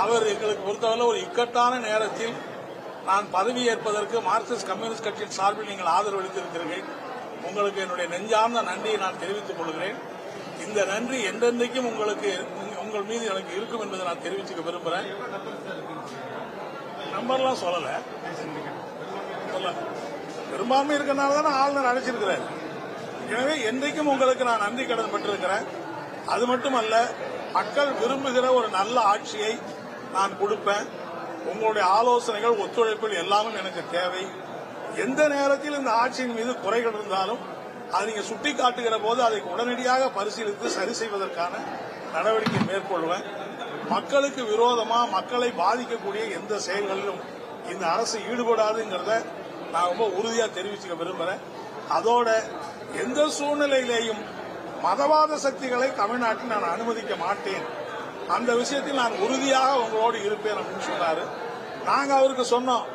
அவர் எங்களுக்கு பொறுத்தவரை ஒரு இக்கட்டான நேரத்தில் நான் பதவியேற்பதற்கு மார்க்சிஸ்ட் கம்யூனிஸ்ட் கட்சியின் சார்பில் நீங்கள் ஆதரவு அளித்திருக்கிறீர்கள். உங்களுக்கு என்னுடைய நெஞ்சார்ந்த நன்றியை நான் தெரிவித்துக் கொள்கிறேன். இந்த நன்றி என்றென்றைக்கும் உங்கள் மீது எனக்கு இருக்கும் என்பதை நான் தெரிவித்துக்க விரும்புகிறேன். நம்பர்லாம் சொல்லல, பெரும்பான்மை இருக்கிறனால தானே ஆளுநர் அழைச்சிருக்கிறார். எனவே என்றைக்கும் உங்களுக்கு நான் நன்றி கடன் பட்டிருக்கிறேன். அது மட்டுமல்ல, மக்கள் விரும்புகிற ஒரு நல்ல ஆட்சியை நான் கொடுப்பேன். உங்களுடைய ஆலோசனைகள், ஒத்துழைப்புகள் எல்லாமே எனக்கு தேவை. எந்த நேரத்தில் இந்த ஆட்சியின் மீது குறைகள் இருந்தாலும் அதை நீங்க சுட்டிக்காட்டுகிற போது அதை உடனடியாக பரிசீலித்து சரி செய்வதற்கான நடவடிக்கை மேற்கொள்வேன். மக்களுக்கு விரோதமா, மக்களை பாதிக்கக்கூடிய எந்த செயல்களிலும் இந்த அரசு ஈடுபடாதுங்கிறத நான் ரொம்ப உறுதியா தெரிவிச்சுக்க விரும்புறேன். அதோட எந்த சூழ்நிலையிலேயும் மதவாத சக்திகளை தமிழ்நாட்டில் நான் அனுமதிக்க மாட்டேன். அந்த விஷயத்தில் நான் உறுதியாக உங்களோடு இருப்பேன் அப்படின்னு சொன்னாரு. நாங்க அவருக்கு சொன்னோம்,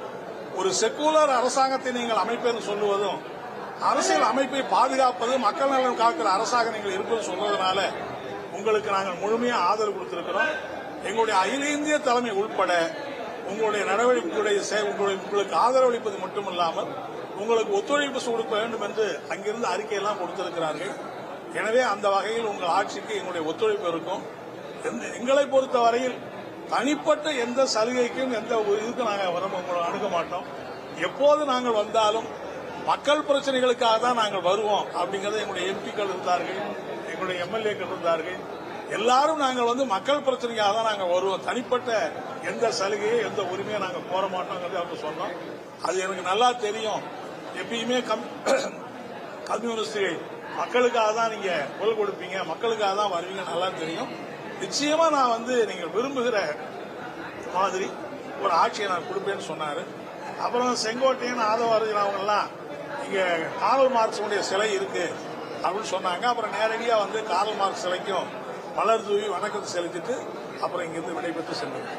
ஒரு செக்குலர் அரசாங்கத்தை நீங்கள் அமைப்பேன்னு சொல்லுவதும், அரசியல் அமைப்பை பாதுகாப்பது, மக்கள் நலன் காக்கிற அரசாக நீங்கள் இருப்பது சொல்வதனால உங்களுக்கு நாங்கள் முழுமையாக ஆதரவு கொடுத்திருக்கிறோம். எங்களுடைய அகில இந்திய தலைமை உட்பட உங்களுடைய நடவடிக்கைகளுடைய உங்களுக்கு ஆதரவு அளிப்பது மட்டுமல்லாமல் உங்களுக்கு ஒத்துழைப்பு கொடுக்க வேண்டும் என்று அங்கிருந்து அறிக்கையெல்லாம் கொடுத்திருக்கிறார்கள். எனவே அந்த வகையில் உங்கள் ஆட்சிக்கு எங்களுடைய ஒத்துழைப்பு இருக்கும். எங்களை பொறுத்தவரையில் தனிப்பட்ட எந்த சலுகைக்கும் எந்த இதுக்கும் நாங்கள் உங்களை அணுக மாட்டோம். எப்போது நாங்கள் வந்தாலும் மக்கள் பிரச்சனைகளுக்காக தான் நாங்கள் வருவோம் அப்படிங்கறத எங்களுடைய எம்பிக்கள் இருந்தார்கள், எங்களுடைய எம்எல்ஏக்கள் இருந்தார்கள். எல்லாரும் நாங்கள் மக்கள் பிரச்சனைக்காக தான் நாங்கள் வருவோம். தனிப்பட்ட எந்த சலுகையோ எந்த உரிமையை நாங்கள் கோர மாட்டோங்கிறது அவங்க சொன்னோம். அது எனக்கு நல்லா தெரியும். எப்பயுமே கம்யூனிஸ்டுகள் மக்களுக்காக தான் நீங்க குரல் கொடுப்பீங்க, மக்களுக்காக தான் வருவீங்க, நல்லா தெரியும். நிச்சயமா நான் நீங்கள் விரும்புகிற மாதிரி ஒரு ஆட்சியை நான் கொடுப்பேன்னு சொன்னாரு. அப்புறம் செங்கோட்டையன், ஆதவர்ஜன் அவங்க எல்லாம் இங்க கார்ல் மார்க்ஸ் சிலை இருக்கு அப்படின்னு சொன்னாங்க. அப்புறம் நேரடியா கார்ல் மார்க்ஸ் சிலைக்கும் மலர் தூவி வணக்கத்தை செலுத்திட்டு அப்புறம் இங்கிருந்து விடைபெற்று சென்றார்.